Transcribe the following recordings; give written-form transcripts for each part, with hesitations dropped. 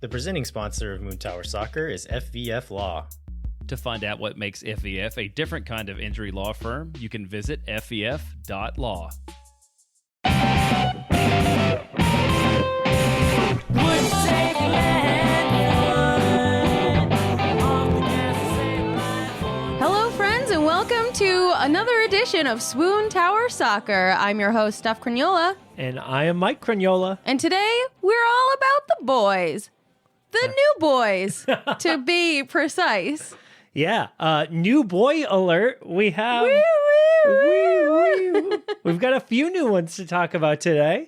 The presenting sponsor of Moontower Soccer is FVF Law. To find out what makes FVF a different kind of injury law firm, you can visit fvf.law. Hello, friends, and welcome to another edition of Swoontower Soccer. I'm your host, Steph Cragnola. And I am Mike Cragnola. And today, we're all about the boys. The new boys, to be precise. Yeah, new boy alert. We have... We've got a few new ones to talk about today.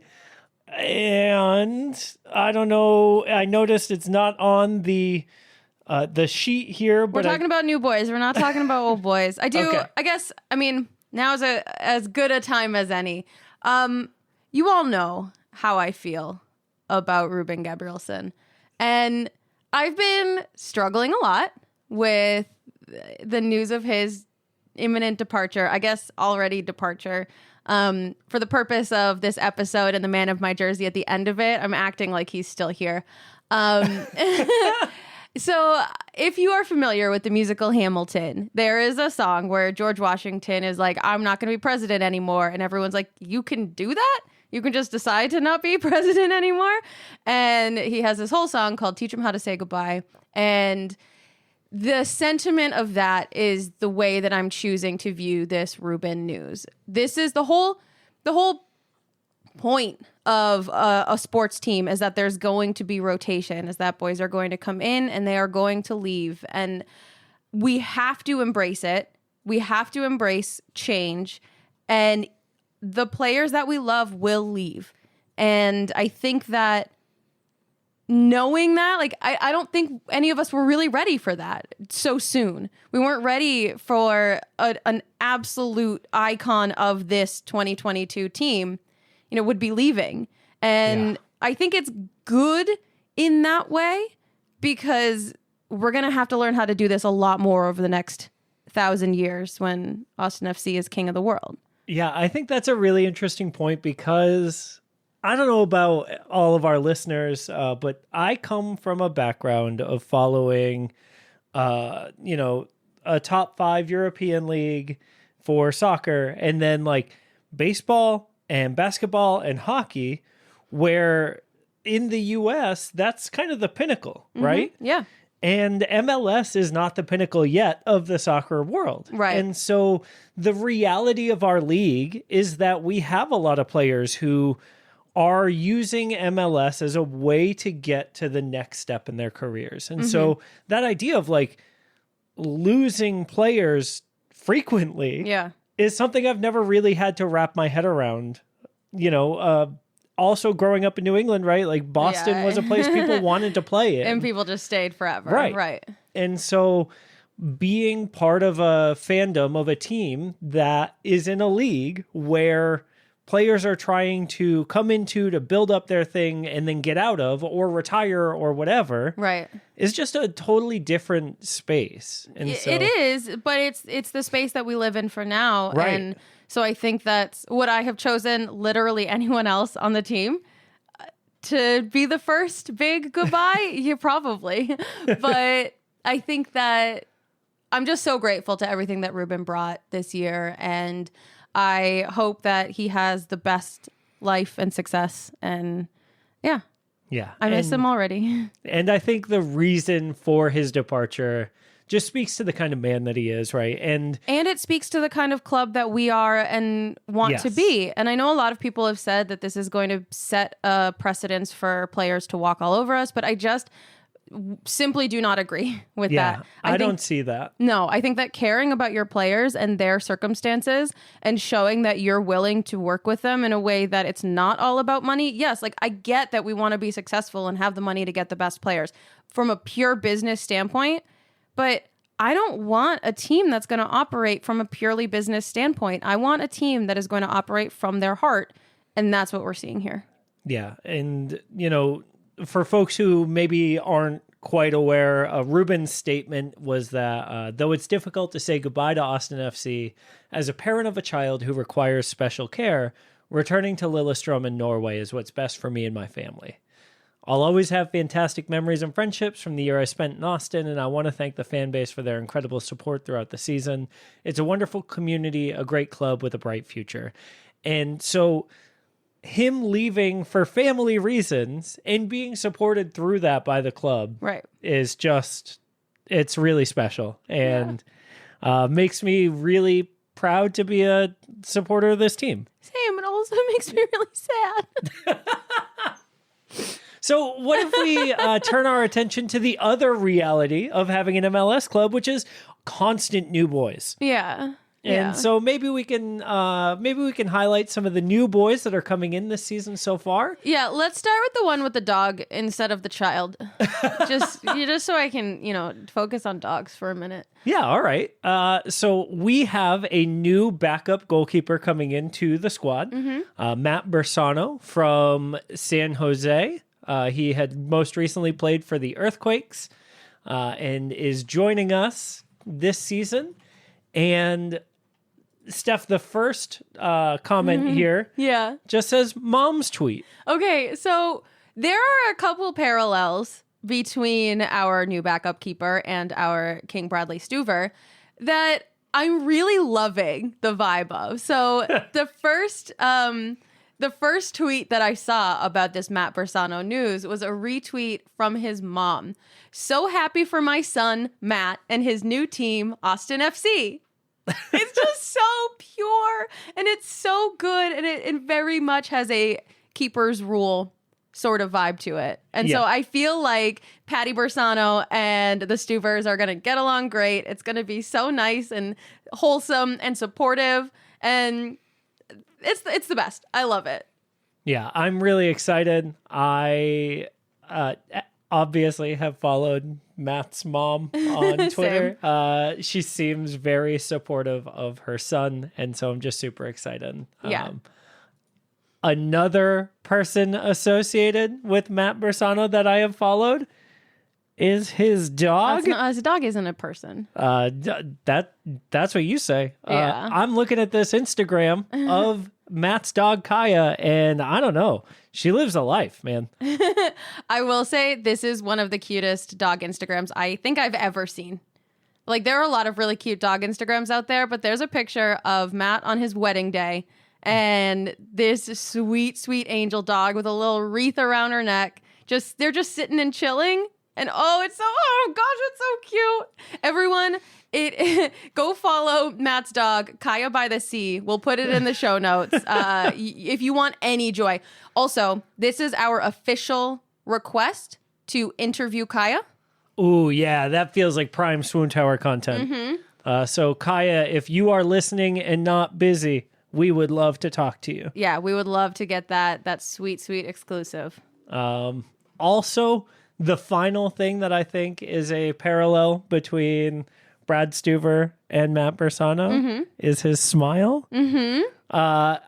And I don't know, I noticed it's not on the sheet here. But We're talking about new boys. We're not talking about old boys. I do, Okay. I guess, now's as good a time as any. You all know how I feel about Ruben Gabrielson. And I've been struggling a lot with the news of his imminent departure, I guess already departure. For the purpose of this episode and the man of my jersey at the end of it, I'm acting like he's still here. So if you are familiar with the musical Hamilton, there is a song where George Washington is like, I'm not going to be president anymore. And everyone's like, you can do that? You can just decide to not be president anymore? And he has this whole song called Teach 'Em How to Say Goodbye. And the sentiment of that is the way that I'm choosing to view this Ruben news. This is the whole point of a sports team is that there's going to be rotation, is that boys are going to come in and they are going to leave. And we have to embrace it. We have to embrace change. And the players that we love will leave. And I think that knowing that, like, I don't think any of us were really ready for that so soon. We weren't ready for an absolute icon of this 2022 team, would be leaving. And I think it's good in that way because we're going to have to learn how to do this a lot more over the next 1,000 years when Austin FC is king of the world. Yeah, I think that's a really interesting point because I don't know about all of our listeners, but I come from a background of following, a top 5 European league for soccer, and then like baseball and basketball and hockey, where in the US, that's kind of the pinnacle, right? Yeah. And MLS is not the pinnacle yet of the soccer world. Right. And so the reality of our league is that we have a lot of players who are using MLS as a way to get to the next step in their careers. And so that idea of like losing players frequently is something I've never really had to wrap my head around. Also growing up in New England, right? Like Boston was a place people wanted to play in. And people just stayed forever. Right. And so being part of a fandom of a team that is in a league where players are trying to come into to build up their thing and then get out of or retire or whatever, right, is just a totally different space. And so, it is, but it's the space that we live in for now. Right. And so I think that's what I have chosen, literally anyone else on the team, to be the first big goodbye. Yeah, probably. But I think that I'm just so grateful to everything that Ruben brought this year. And I hope that he has the best life and success. And yeah, I miss him already. And I think the reason for his departure just speaks to the kind of man that he is, right? And it speaks to the kind of club that we are and want to be. And I know a lot of people have said that this is going to set a precedence for players to walk all over us, but I just simply do not agree with that. I don't see that. No, I think that caring about your players and their circumstances and showing that you're willing to work with them in a way that it's not all about money. Yes, like I get that we want to be successful and have the money to get the best players from a pure business standpoint, but I don't want a team that's going to operate from a purely business standpoint. I want a team that is going to operate from their heart, and that's what we're seeing here. Yeah, and for folks who maybe aren't quite aware, Ruben's statement was that though it's difficult to say goodbye to Austin FC, as a parent of a child who requires special care, returning to Lillestrøm in Norway is what's best for me and my family. I'll always have fantastic memories and friendships from the year I spent in Austin, and I want to thank the fan base for their incredible support throughout the season. It's a wonderful community, a great club with a bright future. And so him leaving for family reasons and being supported through that by the club Right. is just, it's really special and makes me really proud to be a supporter of this team. Same. It also makes me really sad. So what if we turn our attention to the other reality of having an MLS club, which is constant new boys. Yeah. And so maybe we can highlight some of the new boys that are coming in this season so far. Yeah, let's start with the one with the dog instead of the child. just so I can, focus on dogs for a minute. Yeah, all right. So we have a new backup goalkeeper coming into the squad, Matt Bersano from San Jose. He had most recently played for the Earthquakes and is joining us this season. And Steph, the first comment here just says mom's tweet. Okay, so there are a couple parallels between our new backup keeper and our King Bradley Stuver that I'm really loving the vibe of. So the first tweet that I saw about this Matt Bersano news was a retweet from his mom. So happy for my son, Matt, and his new team, Austin FC. It's just so pure and it's so good. And it very much has a keeper's rule sort of vibe to it. And so I feel like Patty Bersano and the Stuvers are going to get along great. It's going to be so nice and wholesome and supportive. And it's the best. I love it. Yeah, I'm really excited. I obviously have followed Matt's mom on Twitter. She seems very supportive of her son, and so I'm just super excited. Yeah. Another person associated with Matt Bersano that I have followed is his dog. His dog isn't a person. That's what you say. Yeah. I'm looking at this Instagram of Matt's dog Kaya, and I don't know. She lives a life, man. I will say this is one of the cutest dog Instagrams I think I've ever seen. Like, there are a lot of really cute dog Instagrams out there, but there's a picture of Matt on his wedding day and this sweet, sweet angel dog with a little wreath around her neck. They're just sitting and chilling. And oh gosh, it's so cute. Everyone, go follow Matt's dog, Kaya by the Sea. We'll put it in the show notes if you want any joy. Also, this is our official request to interview Kaya. Ooh, yeah, that feels like prime Swoontower content. So Kaya, if you are listening and not busy, we would love to talk to you. Yeah, we would love to get that sweet, sweet exclusive. Also, the final thing that I think is a parallel between Brad Stuver and Matt Bersano is his smile. Y'all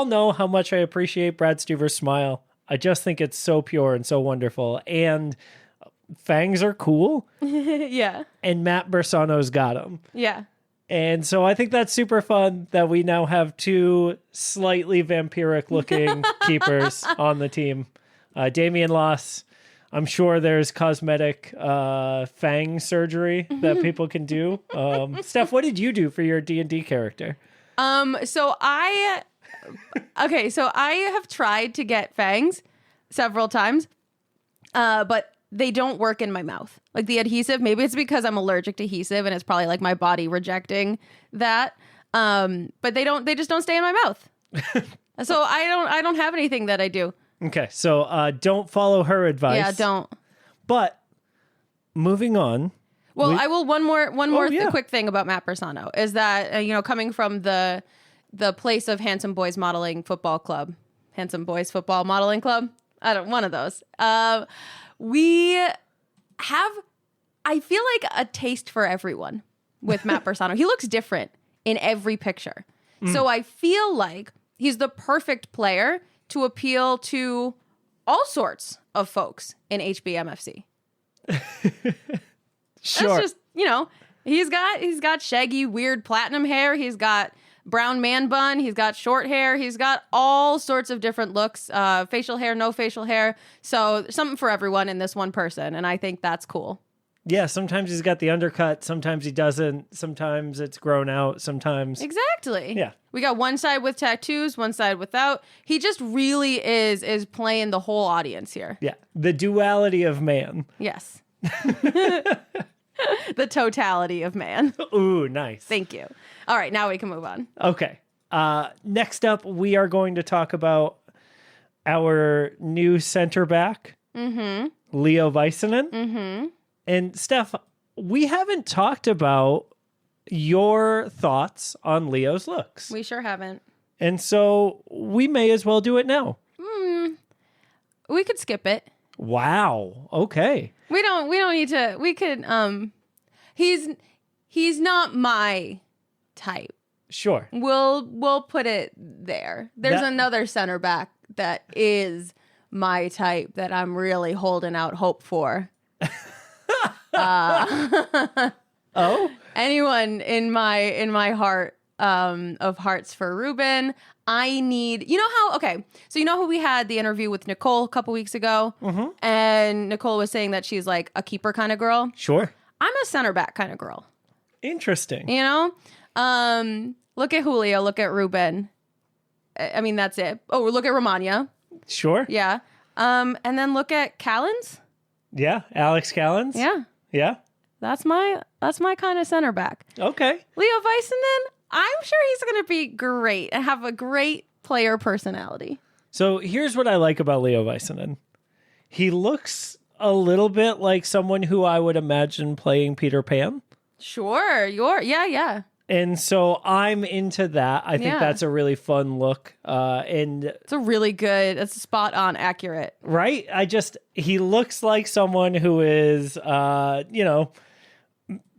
know how much I appreciate Brad Stuver's smile. I just think it's so pure and so wonderful. And fangs are cool. Yeah. And Matt Bersano's got them. Yeah. And so I think that's super fun that we now have two slightly vampiric looking keepers on the team. Damian Loss, I'm sure there's cosmetic fang surgery that people can do. Steph, what did you do for your D&D character? So I have tried to get fangs several times, but they don't work in my mouth. Like the adhesive, maybe it's because I'm allergic to adhesive and it's probably like my body rejecting that. But they just don't stay in my mouth. So I don't have anything that I do. Okay, so don't follow her advice. Yeah, don't. But moving on. Well, I will one more quick thing about Matt Bersano is that coming from the place of Handsome Boys Modeling Football Club, Handsome Boys Football Modeling Club. One of those. We have, I feel like, a taste for everyone with Matt Bersano. He looks different in every picture. So I feel like he's the perfect player to appeal to all sorts of folks in HBMFC. Sure. That's just, he's got shaggy, weird platinum hair. He's got brown man bun. He's got short hair. He's got all sorts of different looks. Facial hair, no facial hair. So something for everyone in this one person. And I think that's cool. Yeah, sometimes he's got the undercut, sometimes he doesn't, sometimes it's grown out, sometimes... Exactly. Yeah. We got one side with tattoos, one side without. He just really is playing the whole audience here. Yeah, the duality of man. Yes. The totality of man. Ooh, nice. Thank you. All right, now we can move on. Okay. Next up, we are going to talk about our new center back, Leo Väisänen. And Steph, we haven't talked about your thoughts on Leo's looks. We sure haven't. And so we may as well do it now. We could skip it. Wow. Okay. We don't need to. We could he's not my type. Sure. We'll put it there. There's another center back that is my type that I'm really holding out hope for. Oh? Anyone in my heart of hearts for Ruben. I need, so you know how we had the interview with Nicole a couple weeks ago? And Nicole was saying that she's like a keeper kind of girl. Sure. I'm a center back kind of girl. Interesting. You know? Look at Julio, look at Ruben. I mean, that's it. Oh, look at Romania. Sure. Yeah. And then look at Callens. Yeah. Alex Callens. Yeah. Yeah. That's my kind of center back. Okay. Leo Väisänen, I'm sure he's going to be great and have a great player personality. So here's what I like about Leo Väisänen. He looks a little bit like someone who I would imagine playing Peter Pan. Sure. Yeah. And so I'm into that. I think that's a really fun look. And it's a really good, it's spot on accurate. Right? He looks like someone who is,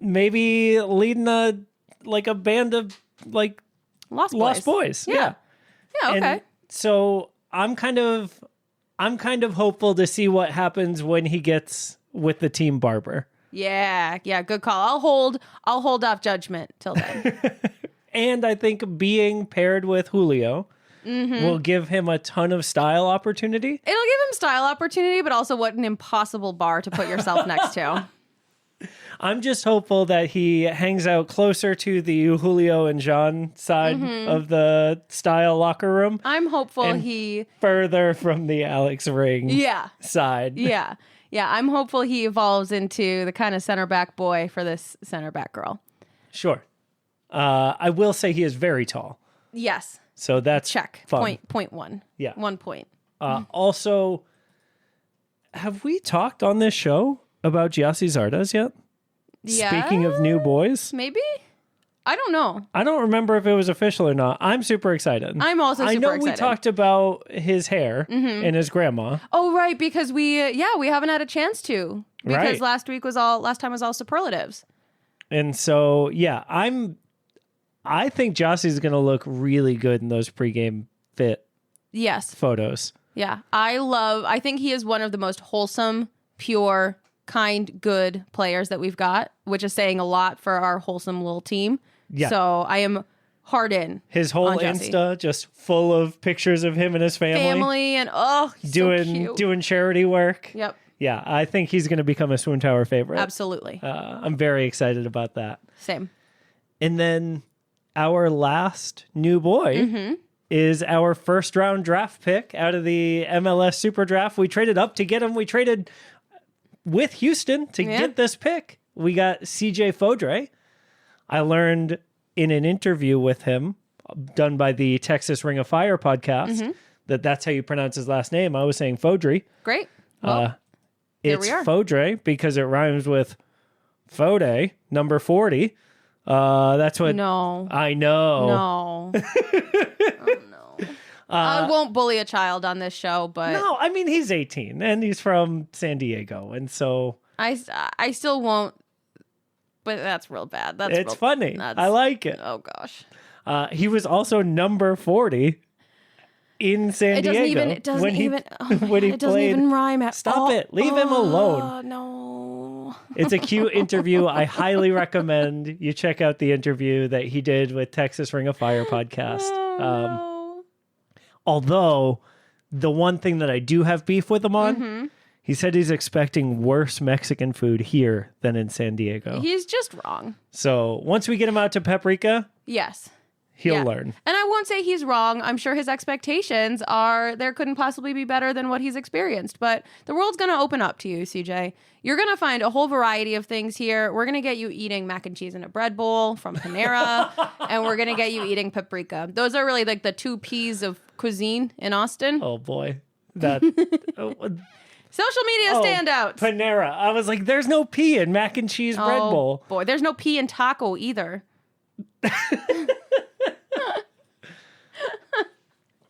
maybe leading a band of like Lost Boys. Yeah. Yeah. Okay. And so I'm kind of hopeful to see what happens when he gets with the team barber. Yeah. Good call. I'll hold off judgment till then. And I think being paired with Julio will give him a ton of style opportunity. It'll give him style opportunity, but also what an impossible bar to put yourself next to. I'm just hopeful that he hangs out closer to the Julio and Jean side of the style locker room. I'm hopeful and further from the Alex Ring side. Yeah, I'm hopeful he evolves into the kind of center back boy for this center back girl. Sure. I will say he is very tall. Yes. So that's check. Fun. Point 1. Yeah. 1 point. Also, have we talked on this show about Gyasi Zardes yet? Yeah. Speaking of new boys? Maybe? I don't know. I don't remember if it was official or not. I'm super excited. I'm also super excited. I know we talked about his hair and his grandma. Oh, right, because we haven't had a chance to. Because Right. last time was all superlatives. And so, yeah, I think Gyasi's going to look really good in those pregame fit Yes. photos. Yeah. I think he is one of the most wholesome, pure, kind, good players that we've got, which is saying a lot for our wholesome little team. Yeah. So I am hard in. His whole on Gyasi. Insta just full of pictures of him and his family. And he's so cute. doing charity work. Yep. Yeah, I think he's going to become a Swoontower favorite. Absolutely. I'm very excited about that. Same. And then our last new boy is our first round draft pick out of the MLS Super Draft. We traded up to get him. We traded with Houston to get this pick. We got CJ Fodre. I learned in an interview with him done by the Texas Ring of Fire podcast that's how you pronounce his last name. I was saying Fodre. Great. Well, here It's we are. Fodre because it rhymes with Fode, number 40. That's what... No. I know. No. Oh, no. I won't bully a child on this show, but... No, I mean, he's 18 and he's from San Diego. And so... I still won't, but that's real bad. It's funny. I like it. Oh, gosh. He was also number 40 in San Diego. It doesn't when he even played. rhyme at all. Stop it. Leave him alone. No. no. It's a cute interview. I highly recommend you check out the interview that he did with Texas Ring of Fire podcast. Oh, no. Although the one thing that I do have beef with him on, he said he's expecting worse Mexican food here than in San Diego. He's just wrong. So once we get him out to Paprika, Yes. he'll learn. And I won't say he's wrong. I'm sure his expectations are there couldn't possibly be better than what he's experienced. But the world's going to open up to you, CJ. You're going to find a whole variety of things here. We're going to get you eating mac and cheese in a bread bowl from Panera, and we're going to get you eating paprika. Those are really like the two P's of cuisine in Austin. Oh, boy. That... Social media standouts. Panera. I was like, there's no P in mac and cheese bread bowl. Boy, there's no P in taco either.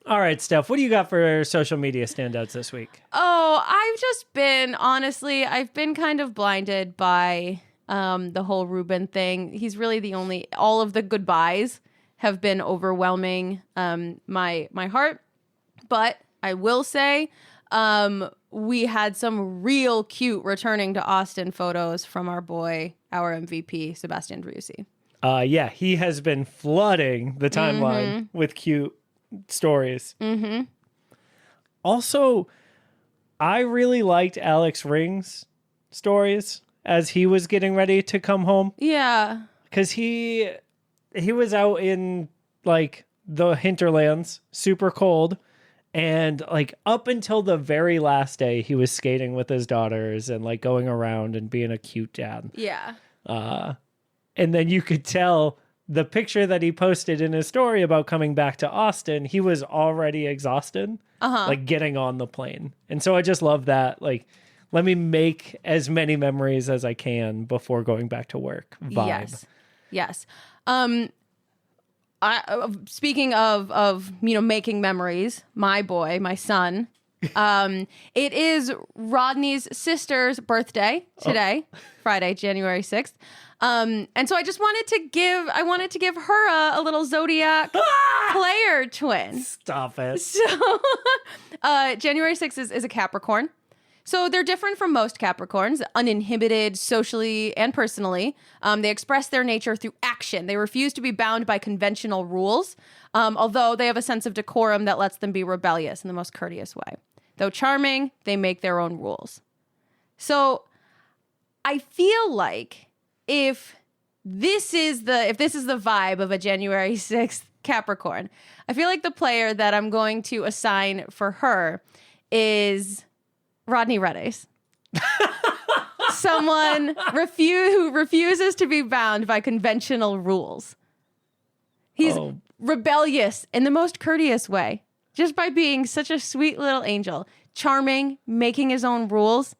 All right, Steph, what do you got for social media standouts this week? Oh, I've been kind of blinded by the whole Ruben thing. He's really all of the goodbyes have been overwhelming my heart. But I will say, we had some real cute returning to Austin photos from our boy, our MVP, Sebastian Driussi. Yeah, he has been flooding the timeline with cute stories. Also, I really liked Alex Ring's stories as he was getting ready to come home. Yeah. Because he was out in, like, the hinterlands, super cold. And like up until the very last day, he was skating with his daughters and like going around and being a cute dad. Yeah. And then you could tell the picture that he posted in his story about coming back to Austin, he was already exhausted, like getting on the plane. And so I just love that. Like, let me make as many memories as I can before going back to work vibe. Yes. Speaking of making memories, my son, it is Rodney's sister's birthday today, Friday, January 6th. And so I just wanted to give her a little zodiac player twin. Stop it. So January 6th is a Capricorn. So they're different from most Capricorns, uninhibited socially and personally. They express their nature through action. They refuse to be bound by conventional rules, although they have a sense of decorum that lets them be rebellious in the most courteous way. Though charming, they make their own rules. So I feel like if this is the vibe of a January 6th Capricorn, I feel like the player that I'm going to assign for her is Rodney Reddace. Someone who refuses to be bound by conventional rules. He's rebellious in the most courteous way, just by being such a sweet little angel, charming, making his own rules.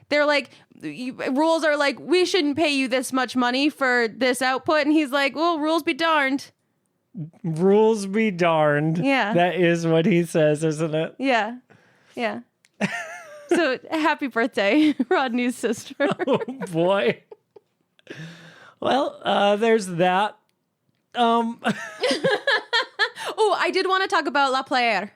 They're like, rules are like, we shouldn't pay you this much money for this output. And he's like, well, rules be darned. Rules be darned. Yeah. That is what he says, isn't it? Yeah. Yeah. So happy birthday, Rodney's sister. Oh, boy. Well, there's that. Oh, I did want to talk about La Player.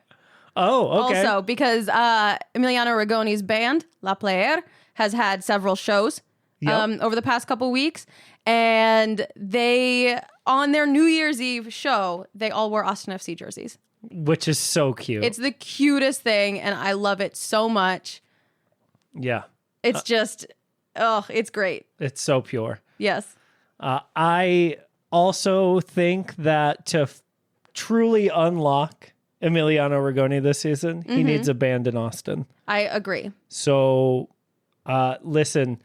Oh, okay. Also, because Emiliano Rigoni's band, La Player, has had several shows over the past couple weeks. And they, on their New Year's Eve show, they all wore Austin FC jerseys. Which is so cute. It's the cutest thing, and I love it so much. Yeah. It's just, it's great. It's so pure. Yes. I also think that to truly unlock Emiliano Rigoni this season, he needs a band in Austin. I agree. So, listen.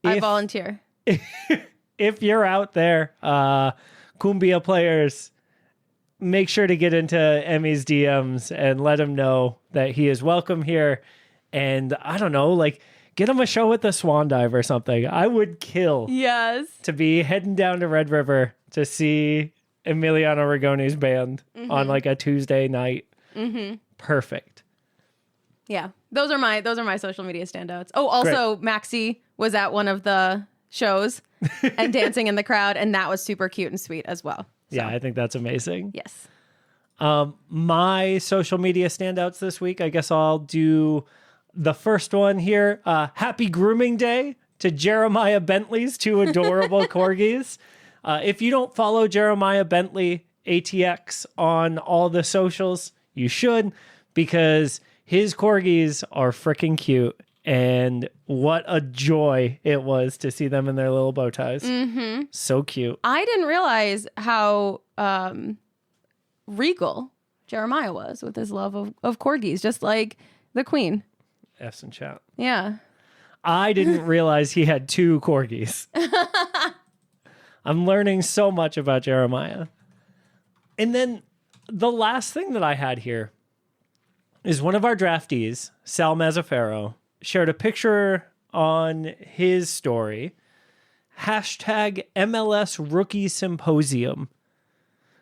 I volunteer. If you're out there, Cumbia players, make sure to get into Emmy's DMs and let him know that he is welcome here. And I don't know, like, get him a show at the Swan Dive or something. I would kill to be heading down to Red River to see Emiliano Rigoni's band on like a Tuesday night. Perfect. Yeah, those are my social media standouts. Oh, also Maxie was at one of the shows and dancing in the crowd, and that was super cute and sweet as well. So, yeah, I think that's amazing. Yes. My social media standouts this week, I guess I'll do the first one here. Happy Grooming Day to Jeremiah Bentley's two adorable corgis. If you don't follow Jeremiah Bentley ATX on all the socials, you should, because his corgis are freaking cute. And what a joy it was to see them in their little bow ties. Mm-hmm. So cute. I didn't realize how regal Jeremiah was with his love of corgis, just like the queen. F's in chat. Yeah. I didn't realize he had two corgis. I'm learning so much about Jeremiah. And then the last thing that I had here is one of our draftees, Sal Mazzaferro, shared a picture on his story. Hashtag MLS Rookie Symposium.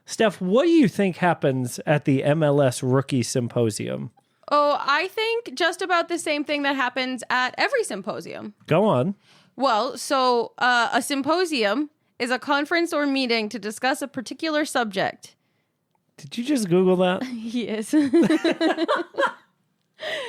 Steph, what do you think happens at the MLS Rookie Symposium? Oh, I think just about the same thing that happens at every symposium. Go on. Well, so a symposium is a conference or meeting to discuss a particular subject. Did you just Google that? Yes.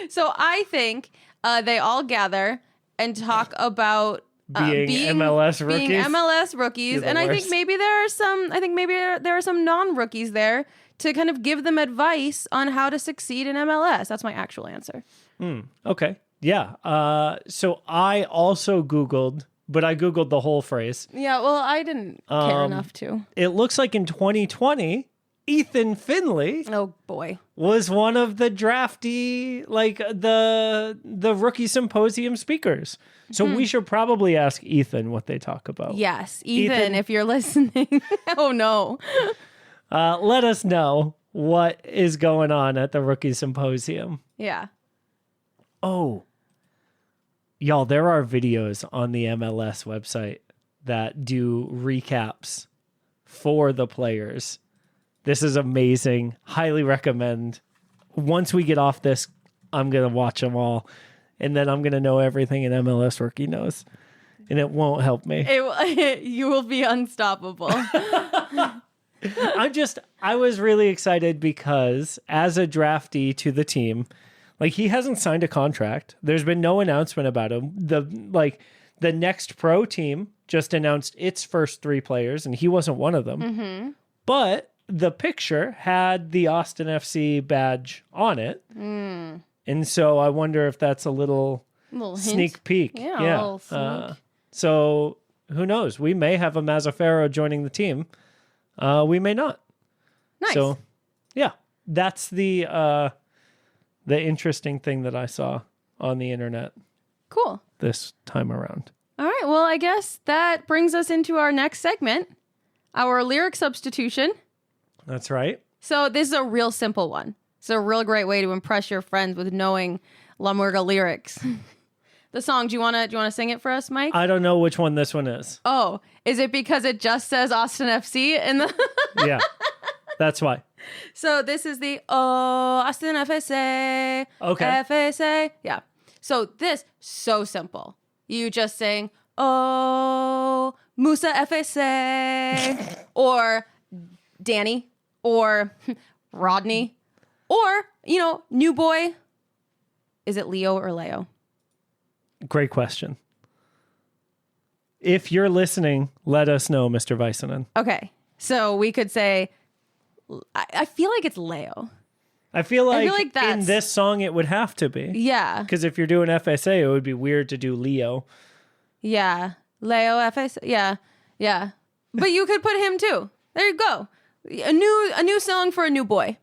So I think they all gather and talk about being MLS rookies. Being MLS rookies, and I think maybe there are some. I think maybe there are some non-rookies there to kind of give them advice on how to succeed in MLS. That's my actual answer. Okay. Yeah. So I also Googled, but I Googled the whole phrase. Yeah. Well, I didn't care enough to. It looks like in 2020, Ethan Finley. Oh boy. Was one of the drafty, like the rookie symposium speakers. So we should probably ask Ethan what they talk about. Yes, Ethan, if you're listening. Oh no. Let us know what is going on at the rookie symposium. Yeah. Oh, y'all, there are videos on the MLS website that do recaps for the players. This is amazing. Highly recommend. Once we get off this, I'm going to watch them all. And then I'm going to know everything an MLS rookie knows. And it won't help me. You will be unstoppable. I was really excited because as a draftee to the team, like he hasn't signed a contract. There's been no announcement about him. The next pro team just announced its first 3 players and he wasn't one of them. Mm-hmm. But the picture had the Austin FC badge on it. Mm. And so I wonder if that's a little sneak peek. Yeah. A little sneak. So who knows? We may have a Mazzaferro joining the team. We may not. Nice. So yeah, that's the interesting thing that I saw on the internet. Cool. This time around. All right. Well, I guess that brings us into our next segment, our lyric substitution. That's right. So this is a real simple one. It's a real great way to impress your friends with knowing La Murga lyrics. The song, do you want to sing it for us, Mike? I don't know which one this one is. Oh, is it because it just says Austin FC in the Yeah. That's why. So this is the Austin FSA. Okay. FSA. Yeah. So this so simple. You just sing oh Musa FSA or Danny or Rodney or new boy. Is it Leo or Leo? Great question. If you're listening, let us know, Mr. Vicenen. Okay. So we could say, I feel like it's Leo. I feel like in that's... this song it would have to be. Yeah. Because if you're doing FSA, it would be weird to do Leo. Yeah. Leo FSA. Yeah. Yeah. But you could put him too. There you go. A new song for a new boy.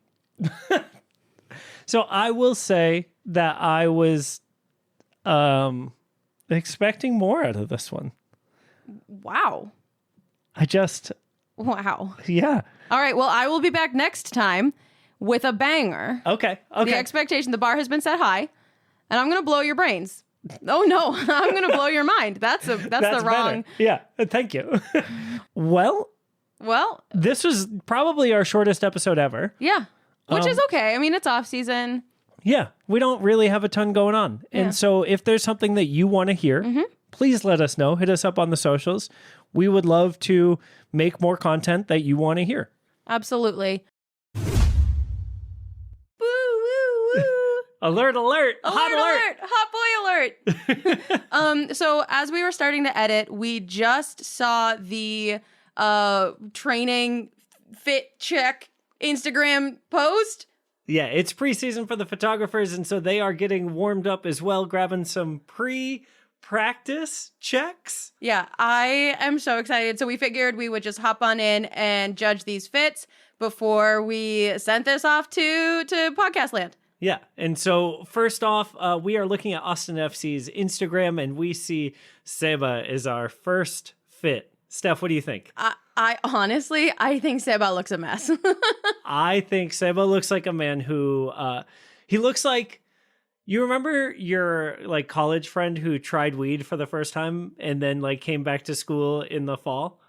So I will say that I was expecting more out of this one. Wow. Wow. Yeah. All right. Well, I will be back next time with a banger. Okay. The expectation, the bar has been set high, and I'm going to blow your brains. Oh no, I'm going to blow your mind. That's the wrong. Better. Yeah. Thank you. Well, this was probably our shortest episode ever. Yeah. Which is okay. I mean, it's off season. Yeah. We don't really have a ton going on. Yeah. And so if there's something that you want to hear, please let us know. Hit us up on the socials. We would love to make more content that you want to hear. Absolutely. Woo, woo, woo. Alert, alert. Hot alert. Hot boy alert. So as we were starting to edit, we just saw the training fit check Instagram post. Yeah, it's preseason for the photographers, and so they are getting warmed up as well, grabbing some pre-practice checks. Yeah, I am so excited. So we figured we would just hop on in and judge these fits before we sent this off to podcast land. Yeah, and so first off, we are looking at Austin FC's Instagram, and we see Seba is our first fit. Steph, what do you think? I honestly, I think Seba looks a mess. I think Seba looks like a man who, he looks like, you remember your like college friend who tried weed for the first time and then like came back to school in the fall?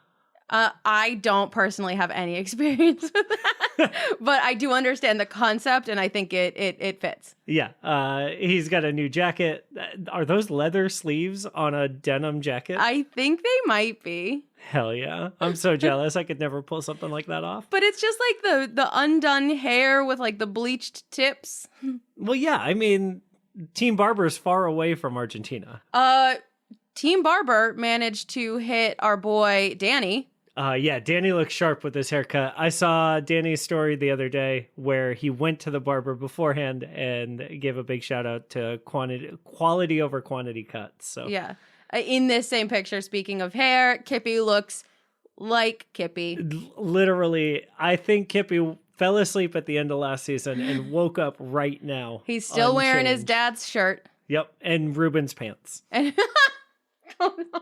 I don't personally have any experience with that, but I do understand the concept, and I think it fits. Yeah, he's got a new jacket. Are those leather sleeves on a denim jacket? I think they might be. Hell yeah. I'm so jealous. I could never pull something like that off. But it's just like the undone hair with like the bleached tips. Well, yeah, I mean, Team Barber's far away from Argentina. Team Barber managed to hit our boy Danny. Yeah, Danny looks sharp with his haircut. I saw Danny's story the other day where he went to the barber beforehand and gave a big shout out to quality over quantity cuts. So yeah, in this same picture, speaking of hair, Kippy looks like Kippy. Literally, I think Kippy fell asleep at the end of last season and woke up right now. He's still unchanged. wearing his dad's shirt. Yep, and Ruben's pants. Oh no.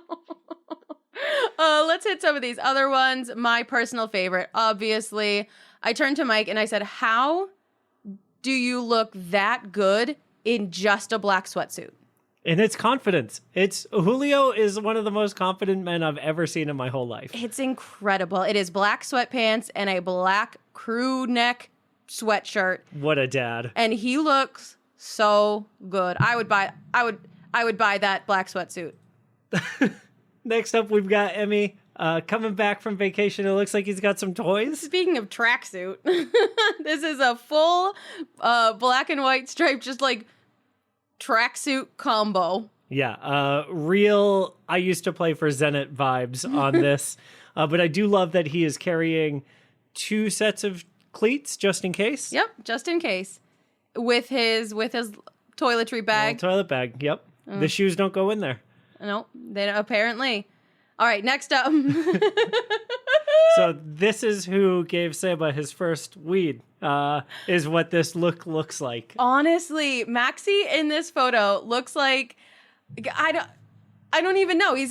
Let's hit some of these other ones. My personal favorite, obviously. I turned to Mike and I said, how do you look that good in just a black sweatsuit? And it's confidence. Julio is one of the most confident men I've ever seen in my whole life. It's incredible. It is black sweatpants and a black crew neck sweatshirt. What a dad. And he looks so good. I would buy that black sweatsuit. Next up, we've got Emmy coming back from vacation. It looks like he's got some toys. Speaking of tracksuit, this is a full black and white striped, just like tracksuit combo. Yeah, real I used to play for Zenit vibes on this. But I do love that he is carrying 2 sets of cleats just in case. Yep, just in case. With his toiletry bag. Toilet bag, yep. The shoes don't go in there. No, they don't, apparently. All right, next up. So this is who gave Seba his first weed, is what this looks like. Honestly, Maxi in this photo looks like, I don't even know. He's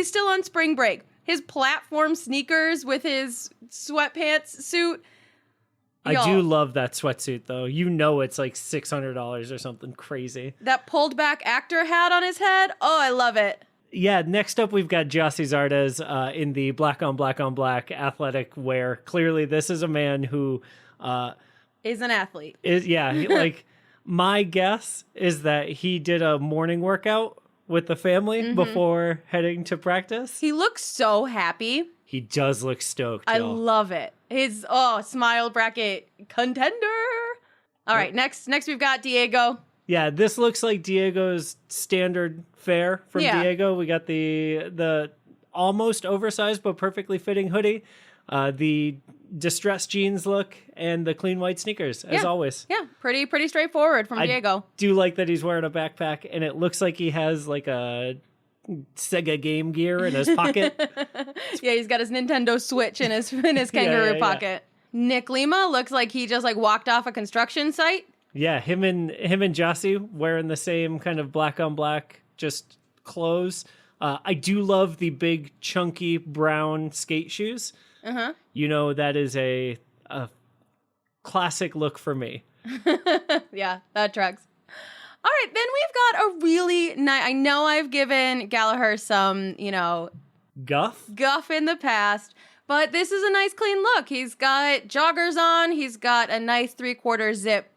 still on spring break. His platform sneakers with his sweatpants suit. I do love that sweatsuit, though. You know it's like $600 or something crazy. That pulled back actor hat on his head. Oh, I love it. Yeah, next up we've got Jossie Zardes in the black on black athletic wear. Clearly, this is a man who is an athlete. Like my guess is that he did a morning workout with the family before heading to practice. He looks so happy. He does look stoked. I y'all. love it. His smile bracket contender. All right, next we've got Diego. Yeah, this looks like Diego's standard fare from Diego. We got the almost oversized but perfectly fitting hoodie, the distressed jeans look, and the clean white sneakers, as always. Yeah, pretty straightforward from Diego. I do like that he's wearing a backpack, and it looks like he has like a Sega Game Gear in his pocket. Yeah, he's got his Nintendo Switch in his kangaroo pocket. Nick Lima looks like he just like walked off a construction site. Yeah, him and Jossie wearing the same kind of black on black just clothes. I do love the big chunky brown skate shoes. You know, that is a classic look for me. Yeah, that tracks. All right, then we've got a really nice, I know I've given Gallagher some, Guff in the past, but this is a nice clean look. He's got joggers on. He's got a nice 3/4 zip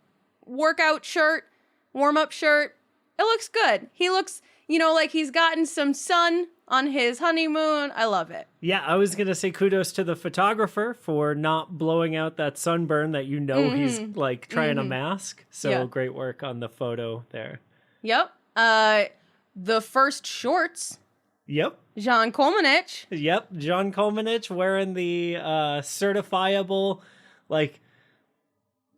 workout shirt, warm-up shirt. It looks good. He looks, like he's gotten some sun on his honeymoon. I love it. Yeah, I was going to say kudos to the photographer for not blowing out that sunburn that he's like trying to mask. So great work on the photo there. Yep. the first shorts, Yep. John Kolmanich. Yep. John Kolmanich wearing the certifiable, like,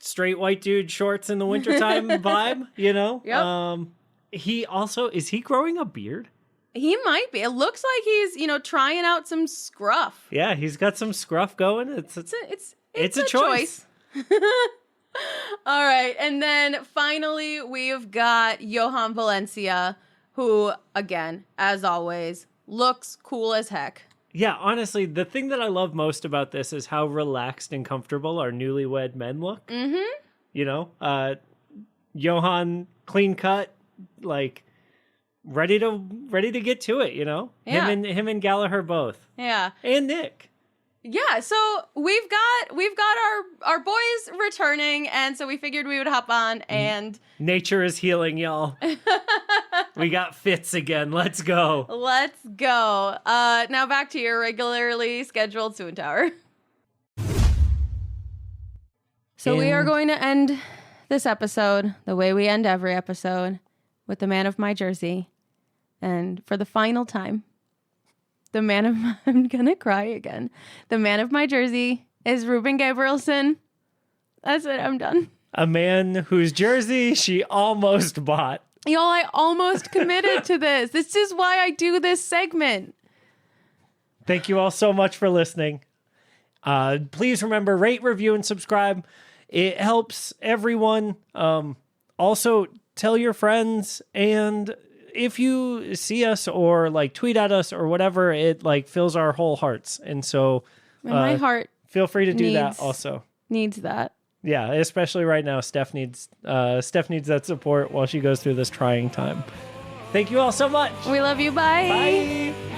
straight white dude shorts in the wintertime vibe, you know? Yep. He also, is he growing a beard? He might be. It looks like he's, trying out some scruff. Yeah, he's got some scruff going. It's a choice. All right. And then finally, we've got Johan Valencia, who, again, as always, looks cool as heck. Yeah, honestly, the thing that I love most about this is how relaxed and comfortable our newlywed men look. Mm-hmm. You know, Johan, clean cut, like ready to get to it. You know, Yeah. him and Gallagher both. Yeah. And Nick. Yeah, so we've got our boys returning, and so we figured we would hop on and Nature is healing, y'all. We got fits again. Let's go. let's go. Now back to your regularly scheduled Swoontower. So we are going to end this episode the way we end every episode, with the man of my jersey. And for the final time, I'm gonna cry again. The man of my jersey is Ruben Gabrielson. That's it, I'm done. A man whose jersey she almost bought. Y'all, I almost committed to this. This is why I do this segment. Thank you all so much for listening. Please remember, rate, review, and subscribe. It helps everyone. Also, tell your friends, and if you see us or like tweet at us or whatever, it like fills our whole hearts. And so And my heart feel free to do that needs- also. needs that. Yeah, especially right now. Steph needs that support while she goes through this trying time. Thank you all so much. We love you. Bye. Bye.